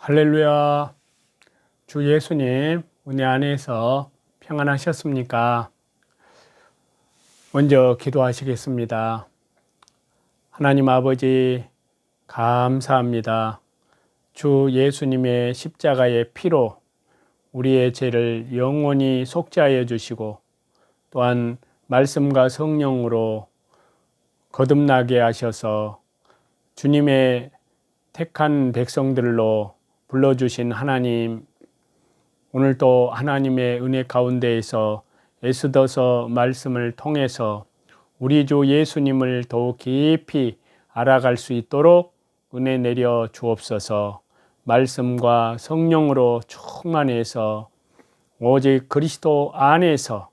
할렐루야. 주 예수님 은혜 안에서 평안하셨습니까? 먼저 기도하시겠습니다. 하나님 아버지 감사합니다. 주 예수님의 십자가의 피로 우리의 죄를 영원히 속죄하여 주시고 또한 말씀과 성령으로 거듭나게 하셔서 주님의 택한 백성들로 불러주신 하나님, 오늘도 하나님의 은혜 가운데에서 에스더서 말씀을 통해서 우리 주 예수님을 더욱 깊이 알아갈 수 있도록 은혜 내려 주옵소서. 말씀과 성령으로 충만해서 오직 그리스도 안에서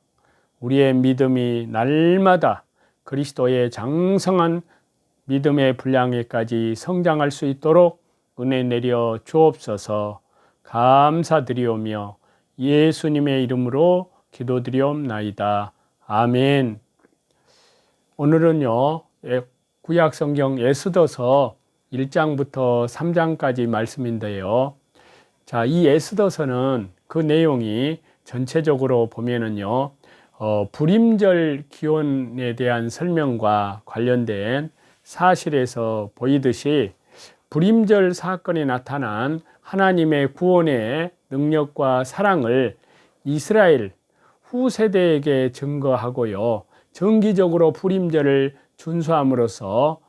우리의 믿음이 날마다 그리스도의 장성한 믿음의 분량에까지 성장할 수 있도록 은혜 내려 주옵소서. 감사드리오며 예수님의 이름으로 기도드리옵나이다. 아멘. 오늘은요, 구약성경 에스더서 1장부터 3장까지 말씀인데요. 자, 이 에스더서는 그 내용이 전체적으로 보면은요, 불임절 기원에 대한 설명과 관련된 사실에서 보이듯이 불임절 사건에 나타난 하나님의 구원의 능력과 사랑을 이스라엘 후세대에게 증거하고요. 정기적으로 불임절을 준수함으로써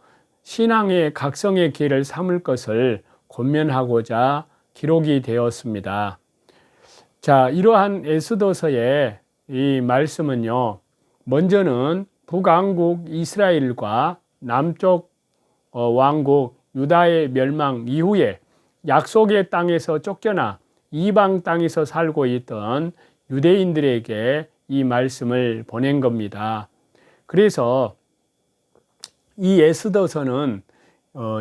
신앙의 각성의 기회를 삼을 것을 권면하고자 기록이 되었습니다. 자, 이러한 에스더서의 이 말씀은요, 먼저는 북왕국 이스라엘과 남쪽 왕국 유다의 멸망 이후에 약속의 땅에서 쫓겨나 이방 땅에서 살고 있던 유대인들에게 이 말씀을 보낸 겁니다. 그래서 이 에스더서는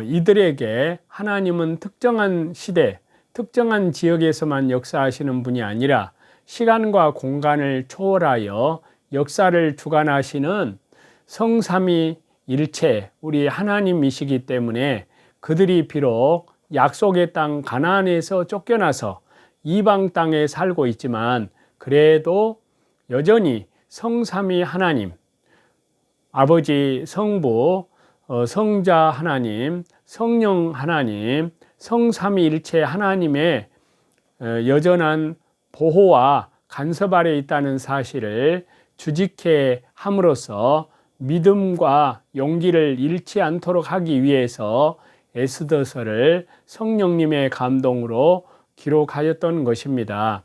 이들에게 하나님은 특정한 시대, 특정한 지역에서만 역사하시는 분이 아니라 시간과 공간을 초월하여 역사를 주관하시는 성삼위일체 우리 하나님이시기 때문에 그들이 비록 약속의 땅 가나안에서 쫓겨나서 이방 땅에 살고 있지만 그래도 여전히 성삼위 하나님, 아버지, 성부, 성자 하나님, 성령 하나님, 성삼위일체 하나님의 여전한 보호와 간섭 아래 있다는 사실을 주직해 함으로써 믿음과 용기를 잃지 않도록 하기 위해서 에스더서를 성령님의 감동으로 기록하였던 것입니다.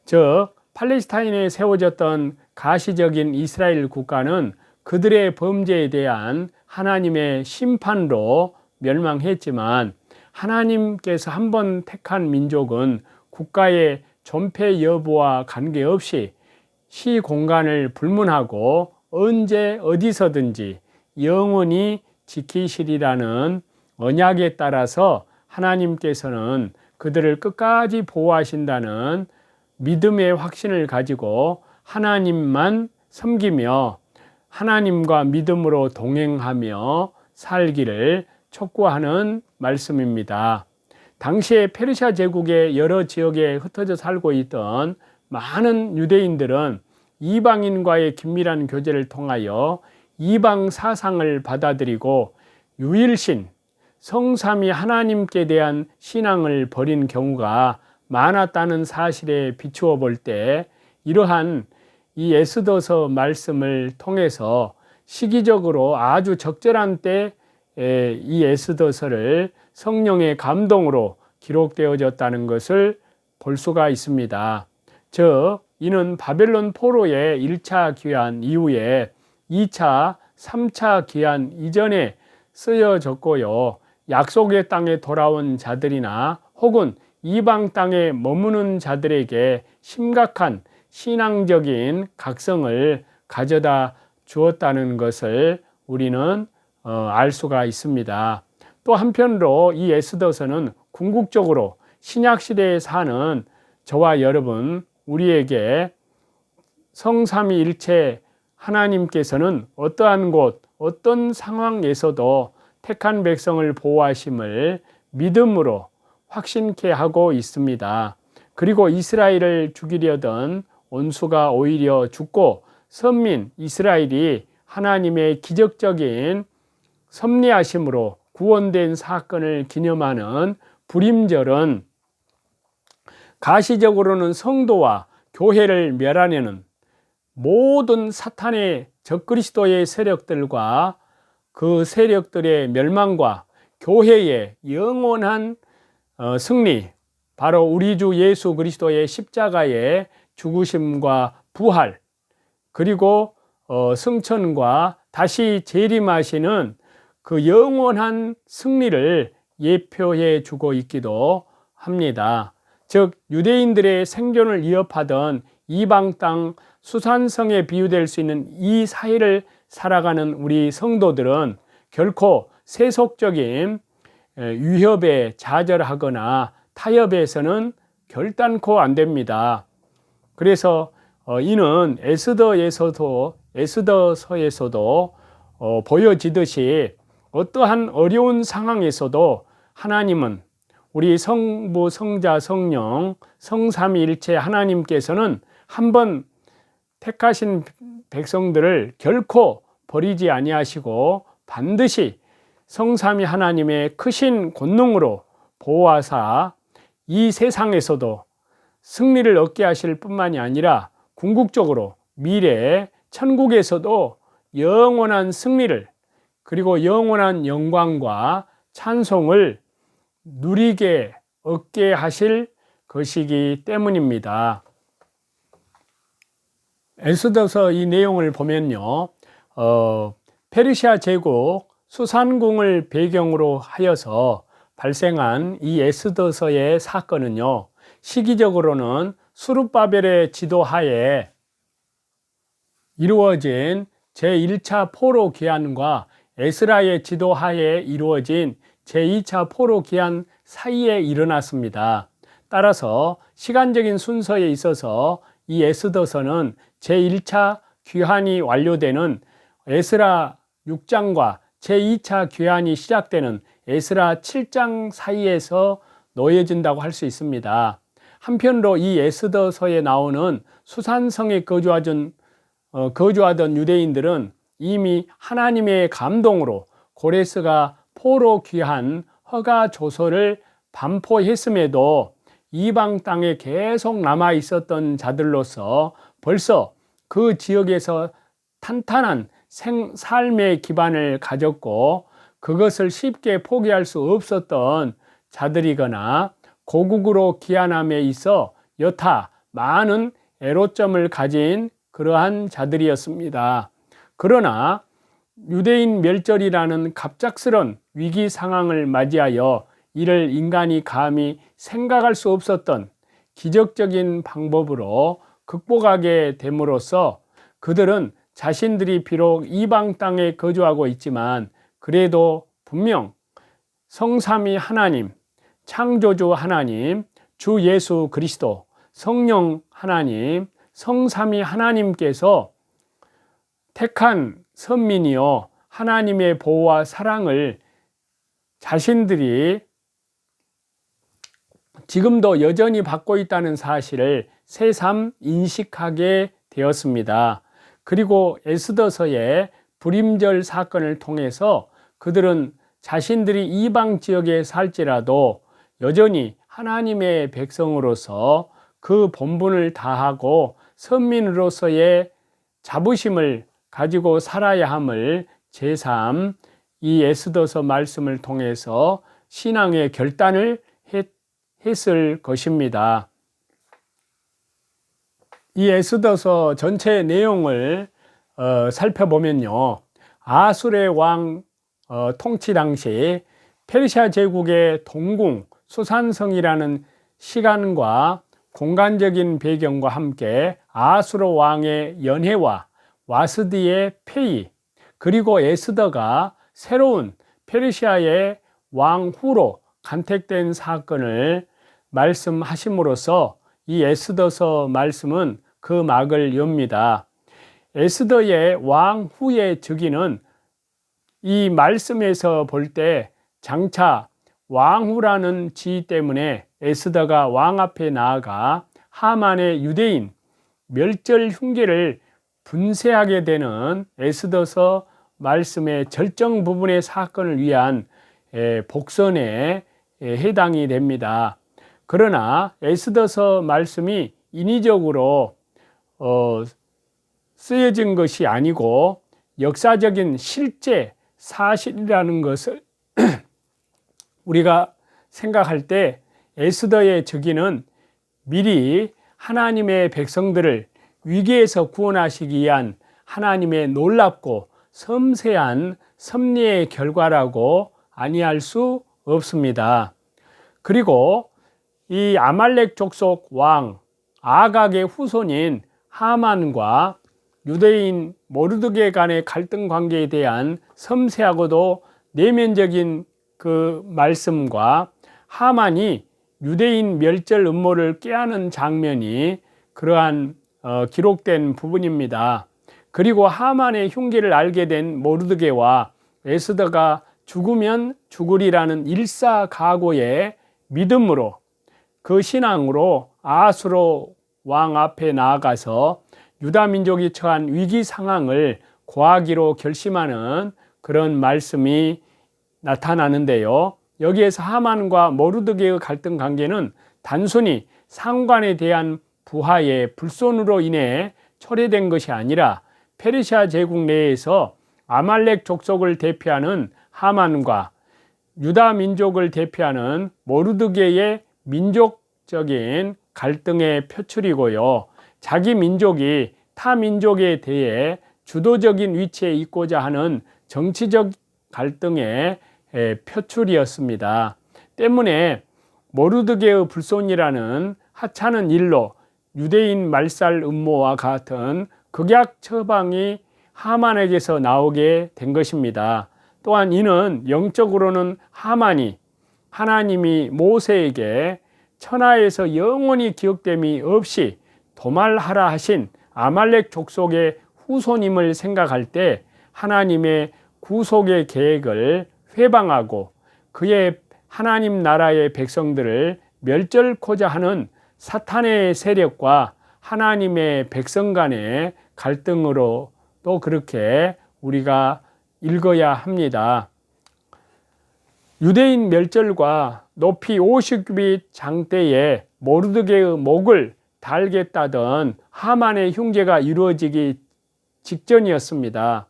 즉 팔레스타인에 세워졌던 가시적인 이스라엘 국가는 그들의 범죄에 대한 하나님의 심판으로 멸망했지만 하나님께서 한번 택한 민족은 국가의 존폐 여부와 관계없이 시 공간을 불문하고 언제 어디서든지 영원히 지키시리라는 언약에 따라서 하나님께서는 그들을 끝까지 보호하신다는 믿음의 확신을 가지고 하나님만 섬기며 하나님과 믿음으로 동행하며 살기를 촉구하는 말씀입니다. 당시에 페르시아 제국의 여러 지역에 흩어져 살고 있던 많은 유대인들은 이방인과의 긴밀한 교제를 통하여 이방 사상을 받아들이고 유일신 성삼위 하나님께 대한 신앙을 버린 경우가 많았다는 사실에 비추어 볼 때 이러한 이 에스더서 말씀을 통해서 시기적으로 아주 적절한 때에 이 에스더서를 성령의 감동으로 기록되어졌다는 것을 볼 수가 있습니다. 즉 이는 바벨론 포로의 1차 귀환 이후에 2차, 3차 귀환 이전에 쓰여졌고요. 약속의 땅에 돌아온 자들이나 혹은 이방 땅에 머무는 자들에게 심각한 신앙적인 각성을 가져다 주었다는 것을 우리는 알 수가 있습니다. 또 한편으로 이 에스더서는 궁극적으로 신약시대에 사는 저와 여러분, 우리에게 성삼위일체 하나님께서는 어떠한 곳, 어떤 상황에서도 택한 백성을 보호하심을 믿음으로 확신케 하고 있습니다. 그리고 이스라엘을 죽이려던 원수가 오히려 죽고 선민 이스라엘이 하나님의 기적적인 섭리하심으로 구원된 사건을 기념하는 불임절은 가시적으로는 성도와 교회를 멸하려는 모든 사탄의 적그리스도의 세력들과 그 세력들의 멸망과 교회의 영원한 승리, 바로 우리 주 예수 그리스도의 십자가의 죽으심과 부활, 그리고 승천과 다시 재림하시는 그 영원한 승리를 예표해 주고 있기도 합니다. 즉 유대인들의 생존을 위협하던 이방 땅 수산성에 비유될 수 있는 이 사회를 살아가는 우리 성도들은 결코 세속적인 위협에 좌절하거나 타협해서는 결단코 안 됩니다. 그래서 이는 에스더서에서도 보여지듯이 어떠한 어려운 상황에서도 하나님은 우리 성부, 성자, 성령, 성삼위일체 하나님께서는 한번 택하신 백성들을 결코 버리지 아니하시고 반드시 성삼위 하나님의 크신 권능으로 보호하사 이 세상에서도 승리를 얻게 하실 뿐만이 아니라 궁극적으로 미래 천국에서도 영원한 승리를 그리고 영원한 영광과 찬송을 누리게 얻게 하실 것이기 때문입니다. 에스더서 이 내용을 보면요, 페르시아 제국 수산궁을 배경으로 하여서 발생한 이 에스더서의 사건은요, 시기적으로는 수룹바벨의 지도하에 이루어진 제1차 포로 귀환과 에스라의 지도하에 이루어진 제2차 포로 귀환 사이에 일어났습니다. 따라서 시간적인 순서에 있어서 이 에스더서는 제1차 귀환이 완료되는 에스라 6장과 제2차 귀환이 시작되는 에스라 7장 사이에서 놓여진다고 할 수 있습니다. 한편으로 이 에스더서에 나오는 수산성에 거주하던 유대인들은 이미 하나님의 감동으로 고레스가 포로 귀환 허가 조서를 반포했음에도 이방 땅에 계속 남아 있었던 자들로서 벌써 그 지역에서 탄탄한 삶의 기반을 가졌고 그것을 쉽게 포기할 수 없었던 자들이거나 고국으로 귀환함에 있어 여타 많은 애로점을 가진 그러한 자들이었습니다. 그러나 유대인 멸절이라는 갑작스런 위기 상황을 맞이하여 이를 인간이 감히 생각할 수 없었던 기적적인 방법으로 극복하게 됨으로써 그들은 자신들이 비록 이방 땅에 거주하고 있지만 그래도 분명 성삼위 하나님, 창조주 하나님, 주 예수 그리스도, 성령 하나님, 성삼위 하나님께서 택한 선민이요 하나님의 보호와 사랑을 자신들이 지금도 여전히 받고 있다는 사실을 새삼 인식하게 되었습니다. 그리고 에스더서의 불임절 사건을 통해서 그들은 자신들이 이방 지역에 살지라도 여전히 하나님의 백성으로서 그 본분을 다하고 선민으로서의 자부심을 가지고 살아야 함을 제3 이 에스더서 말씀을 통해서 신앙의 결단을 했을 것입니다. 이 에스더서 전체 내용을 살펴보면요, 아술의 왕 통치 당시 페르시아 제국의 동궁 수산성이라는 시간과 공간적인 배경과 함께 아수르 왕의 연회와 와스디의 폐위, 그리고 에스더가 새로운 페르시아의 왕후로 간택된 사건을 말씀하심으로써 이 에스더서 말씀은 그 막을 엽니다. 에스더의 왕후의 즉위는 이 말씀에서 볼 때 장차 왕후라는 지위 때문에 에스더가 왕 앞에 나아가 하만의 유대인 멸절 흉계를 분쇄하게 되는 에스더서 말씀의 절정 부분의 사건을 위한 복선에 해당이 됩니다. 그러나 에스더서 말씀이 인위적으로 쓰여진 것이 아니고 역사적인 실제 사실이라는 것을 우리가 생각할 때 에스더의 저기는 미리 하나님의 백성들을 위기에서 구원하시기 위한 하나님의 놀랍고 섬세한 섭리의 결과라고 아니할 수 없습니다. 그리고 이 아말렉 족속 왕 아각의 후손인 하만과 유대인 모르드게 간의 갈등 관계에 대한 섬세하고도 내면적인 그 말씀과 하만이 유대인 멸절 음모를 꾀하는 장면이 그러한 기록된 부분입니다. 그리고 하만의 흉기를 알게 된 모르드게와 에스더가 죽으면 죽으리라는 일사각오의 믿음으로 그 신앙으로 아수로 왕 앞에 나아가서 유다 민족이 처한 위기 상황을 고하기로 결심하는 그런 말씀이 나타나는데요. 여기에서 하만과 모르드게의 갈등 관계는 단순히 상관에 대한 부하의 불손으로 인해 초래된 것이 아니라 페르시아 제국 내에서 아말렉 족속을 대표하는 하만과 유다 민족을 대표하는 모르드게의 민족적인 갈등의 표출이고요. 자기 민족이 타 민족에 대해 주도적인 위치에 있고자 하는 정치적 갈등의 표출이었습니다. 때문에 모르드게의 불손이라는 하찮은 일로 유대인 말살 음모와 같은 극약 처방이 하만에게서 나오게 된 것입니다. 또한 이는 영적으로는 하만이 하나님이 모세에게 천하에서 영원히 기억됨이 없이 도말하라 하신 아말렉 족속의 후손임을 생각할 때 하나님의 구속의 계획을 회방하고 그의 하나님 나라의 백성들을 멸절코자 하는 사탄의 세력과 하나님의 백성 간의 갈등으로 또 그렇게 우리가 읽어야 합니다. 유대인 멸절과 높이 50규빗 장대에 모르드게의 목을 달겠다던 하만의 흉계가 이루어지기 직전이었습니다.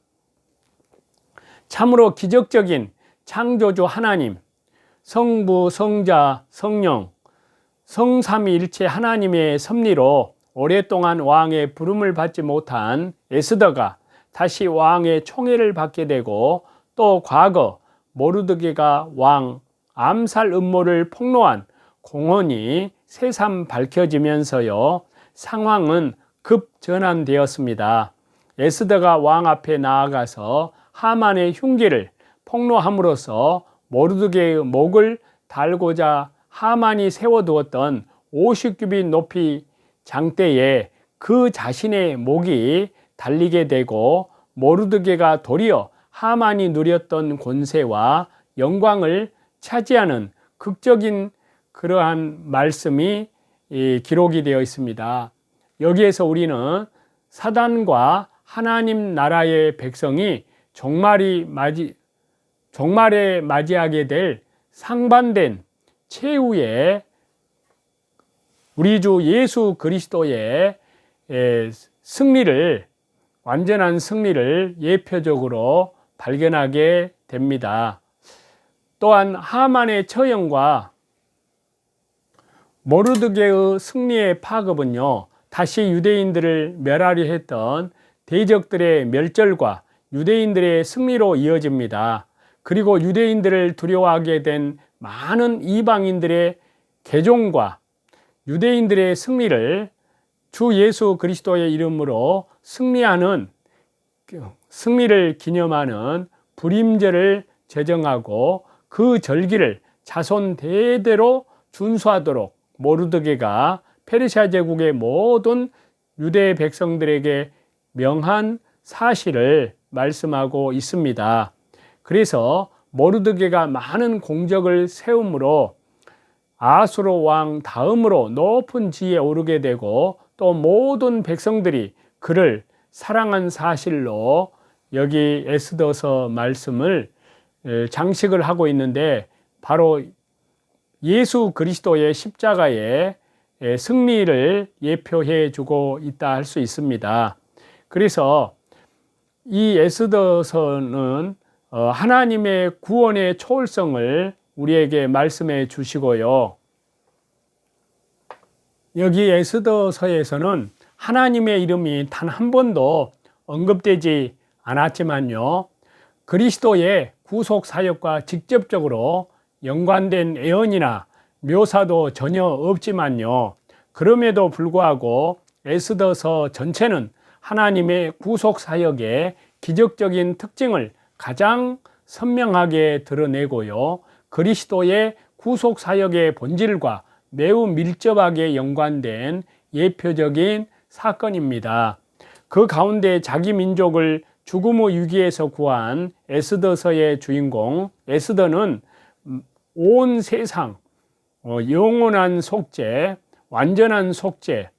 참으로 기적적인 창조주 하나님, 성부, 성자, 성령, 성삼위일체 하나님의 섭리로 오랫동안 왕의 부름을 받지 못한 에스더가 다시 왕의 총애를 받게 되고 또 과거 모르드게가 왕 암살 음모를 폭로한 공헌이 새삼 밝혀지면서요, 상황은 급전환되었습니다. 에스더가 왕 앞에 나아가서 하만의 흉기를 폭로함으로써 모르드게의 목을 달고자 하만이 세워두었던 50규빗 높이 장대에 그 자신의 목이 달리게 되고 모르드게가 도리어 하만이 누렸던 권세와 영광을 차지하는 극적인 그러한 말씀이 기록이 되어 있습니다. 여기에서 우리는 사단과 하나님 나라의 백성이 종말에 맞이하게 될 상반된 최후의 우리 주 예수 그리스도의 승리를, 완전한 승리를 예표적으로 발견하게 됩니다. 또한 하만의 처형과 모르드게의 승리의 파급은요, 다시 유대인들을 멸하려 했던 대적들의 멸절과 유대인들의 승리로 이어집니다. 그리고 유대인들을 두려워하게 된 많은 이방인들의 개종과 유대인들의 승리를 주 예수 그리스도의 이름으로 승리를 기념하는 불임절을 제정하고 그 절기를 자손 대대로 준수하도록 모르드게가 페르시아 제국의 모든 유대 백성들에게 명한 사실을 말씀하고 있습니다. 그래서 모르드게가 많은 공적을 세움으로 아수르 왕 다음으로 높은 지위에 오르게 되고 또 모든 백성들이 그를 사랑한 사실로 여기 에스더서 말씀을 장식을 하고 있는데, 바로 예수 그리스도의 십자가의 승리를 예표해 주고 있다 할 수 있습니다. 그래서 이 에스더서는 하나님의 구원의 초월성을 우리에게 말씀해 주시고요. 여기 에스더서에서는 하나님의 이름이 단 한 번도 언급되지 않았지만요, 그리스도의 구속 사역과 직접적으로 연관된 예언이나 묘사도 전혀 없지만요, 그럼에도 불구하고 에스더서 전체는 하나님의 구속 사역의 기적적인 특징을 가장 선명하게 드러내고요, 그리스도의 구속 사역의 본질과 매우 밀접하게 연관된 예표적인 사건입니다. 그 가운데 자기 민족을 죽음의 위기에서 구한 에스더서의 주인공 에스더는 온 세상, 영원한 속죄, 완전한 속죄,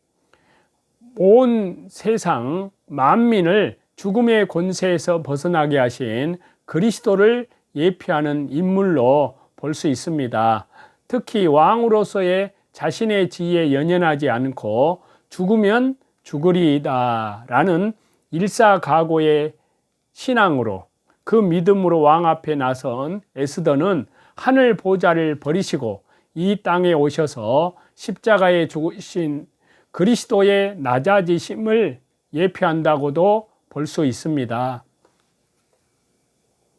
온 세상 만민을 죽음의 권세에서 벗어나게 하신 그리스도를 예표하는 인물로 볼 수 있습니다. 특히 왕으로서의 자신의 지위에 연연하지 않고 죽으면 죽으리이다 라는 일사각오의 신앙으로, 그 믿음으로 왕 앞에 나선 에스더는 하늘 보좌를 버리시고 이 땅에 오셔서 십자가에 죽으신 그리스도의 낮아지심을 예표한다고도 볼 수 있습니다.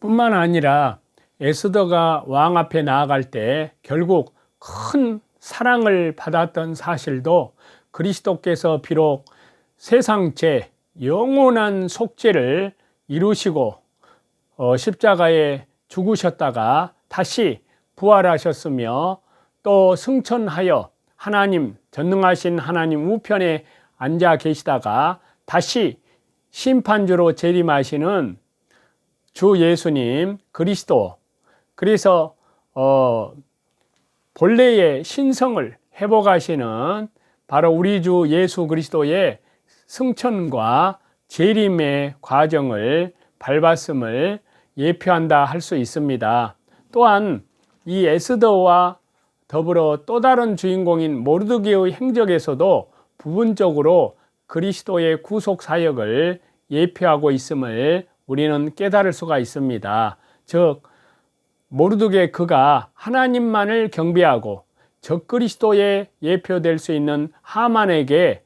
뿐만 아니라 에스더가 왕 앞에 나아갈 때 결국 큰 사랑을 받았던 사실도, 그리스도께서 비록 세상 죄, 영원한 속죄를 이루시고 십자가에 죽으셨다가 다시 부활하셨으며 또 승천하여 하나님, 전능하신 하나님 우편에 앉아 계시다가 다시 심판주로 재림하시는 주 예수님 그리스도, 그래서 본래의 신성을 회복하시는 바로 우리 주 예수 그리스도의 승천과 재림의 과정을 밟았음을 예표한다 할 수 있습니다. 또한 이 에스더와 더불어 또 다른 주인공인 모르드게의 행적에서도 부분적으로 그리스도의 구속 사역을 예표하고 있음을 우리는 깨달을 수가 있습니다. 즉 모르드게 그가 하나님만을 경배하고 적그리스도에 예표될 수 있는 하만에게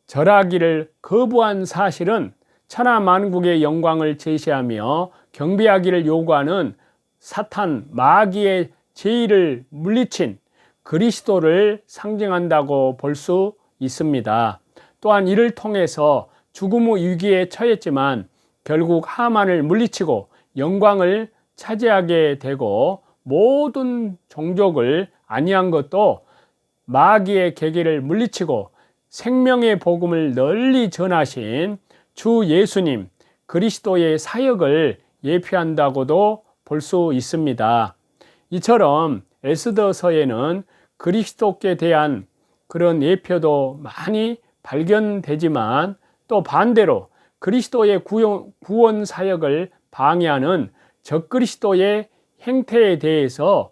절하기를 거부한 사실은 천하 만국의 영광을 제시하며 경배하기를 요구하는 사탄 마귀의 제의를 물리친 그리스도를 상징한다고 볼 수 있습니다. 또한 이를 통해서 죽음의 위기에 처했지만 결국 하만을 물리치고 영광을 차지하게 되고 모든 종족을 안위한 것도 마귀의 계계를 물리치고 생명의 복음을 널리 전하신 주 예수님 그리스도의 사역을 예표한다고도 볼 수 있습니다. 이처럼 에스더서에는 그리스도께 대한 그런 예표도 많이 발견되지만 또 반대로 그리스도의 구원 사역을 방해하는 적그리스도의 행태에 대해서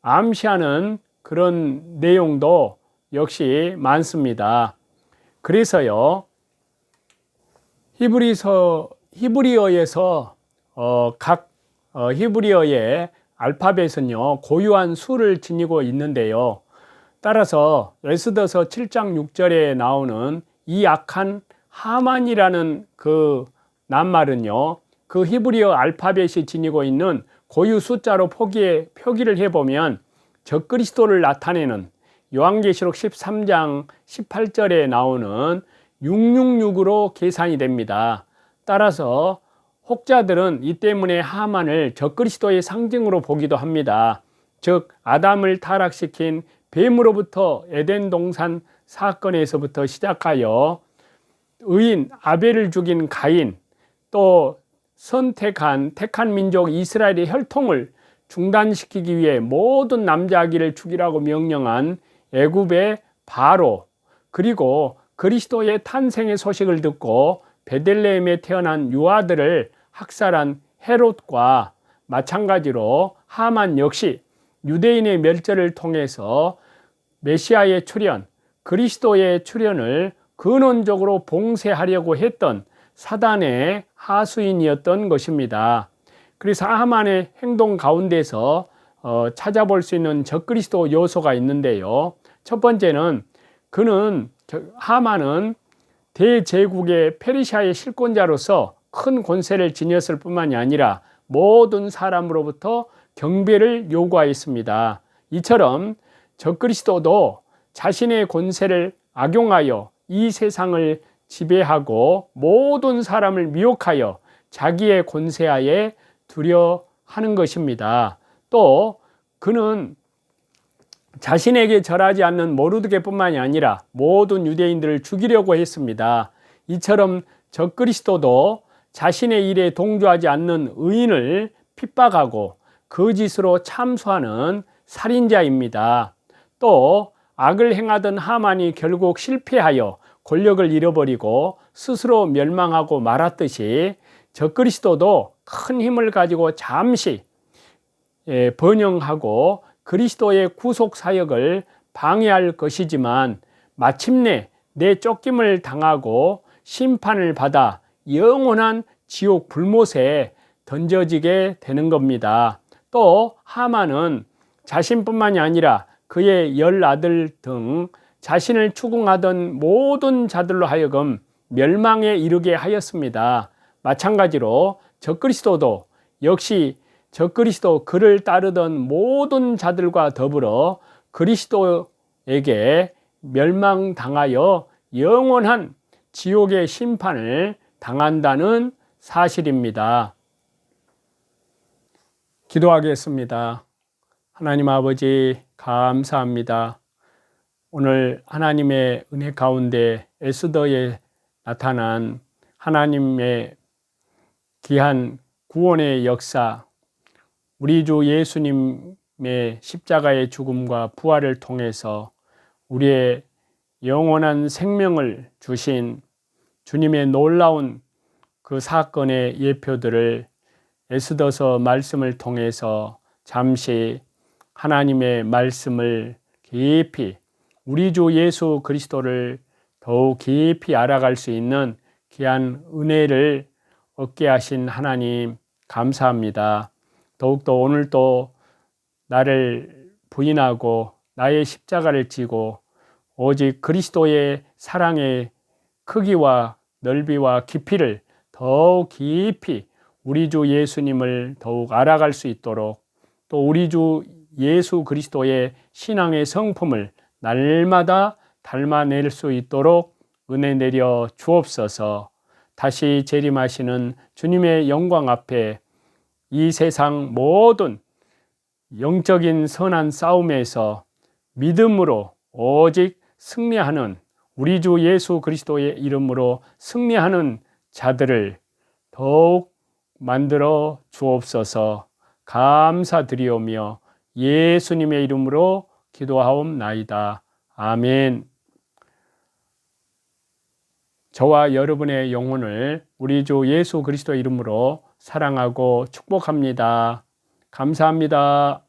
암시하는 그런 내용도 역시 많습니다. 그래서요, 히브리어에서 각 히브리어의 알파벳은요 고유한 수를 지니고 있는데요, 따라서 에스더서 7장 6절에 나오는 이 악한 하만이라는 그 낱말은요 그 히브리어 알파벳이 지니고 있는 고유 숫자로 표기를 해보면 적그리스도를 나타내는 요한계시록 13장 18절에 나오는 666으로 계산이 됩니다. 따라서 혹자들은 이 때문에 하만을 적그리스도의 상징으로 보기도 합니다. 즉 아담을 타락시킨 뱀으로부터 에덴 동산 사건에서부터 시작하여 의인 아벨을 죽인 가인, 또 택한 민족 이스라엘의 혈통을 중단시키기 위해 모든 남자 아기를 죽이라고 명령한 애굽의 바로, 그리고 그리스도의 탄생의 소식을 듣고 베들레헴에 태어난 유아들을 학살한 헤롯과 마찬가지로 하만 역시 유대인의 멸절을 통해서 메시아의 출현, 그리스도의 출현을 근원적으로 봉쇄하려고 했던 사단의 하수인이었던 것입니다. 그래서 하만의 행동 가운데서 찾아볼 수 있는 적그리스도 요소가 있는데요. 첫 번째는 하만은 대제국의 페르시아의 실권자로서 큰 권세를 지녔을 뿐만이 아니라 모든 사람으로부터 경배를 요구하였습니다. 이처럼 적그리스도도 자신의 권세를 악용하여 이 세상을 지배하고 모든 사람을 미혹하여 자기의 권세하에 두려 하는 것입니다. 또 그는 자신에게 절하지 않는 모르드게뿐만이 아니라 모든 유대인들을 죽이려고 했습니다. 이처럼 적그리스도도 자신의 일에 동조하지 않는 의인을 핍박하고 거짓으로 참수하는 살인자입니다. 또 악을 행하던 하만이 결국 실패하여 권력을 잃어버리고 스스로 멸망하고 말았듯이 적그리스도도 큰 힘을 가지고 잠시 번영하고 그리스도의 구속 사역을 방해할 것이지만 마침내 내쫓김을 당하고 심판을 받아 영원한 지옥 불못에 던져지게 되는 겁니다. 또 하만은 자신뿐만이 아니라 그의 10아들 등 자신을 추궁하던 모든 자들로 하여금 멸망에 이르게 하였습니다. 마찬가지로 적그리스도도 역시 적그리스도 그를 따르던 모든 자들과 더불어 그리스도에게 멸망당하여 영원한 지옥의 심판을 당한다는 사실입니다. 기도하겠습니다. 하나님 아버지 감사합니다. 오늘 하나님의 은혜 가운데 에스더에 나타난 하나님의 귀한 구원의 역사, 우리 주 예수님의 십자가의 죽음과 부활을 통해서 우리의 영원한 생명을 주신 주님의 놀라운 그 사건의 예표들을 에스더서 말씀을 통해서 잠시 하나님의 말씀을 깊이 우리 주 예수 그리스도를 더욱 깊이 알아갈 수 있는 귀한 은혜를 얻게 하신 하나님 감사합니다. 더욱더 오늘도 나를 부인하고 나의 십자가를 지고 오직 그리스도의 사랑의 크기와 넓이와 깊이를 더욱 깊이 우리 주 예수님을 더욱 알아갈 수 있도록 또 우리 주 예수 그리스도의 신앙의 성품을 날마다 닮아낼 수 있도록 은혜 내려 주옵소서. 다시 재림하시는 주님의 영광 앞에 이 세상 모든 영적인 선한 싸움에서 믿음으로 오직 승리하는 우리 주 예수 그리스도의 이름으로 승리하는 자들을 더욱 만들어 주옵소서. 감사드리오며 예수님의 이름으로 기도하옵나이다. 아멘. 저와 여러분의 영혼을 우리 주 예수 그리스도 이름으로 사랑하고 축복합니다. 감사합니다.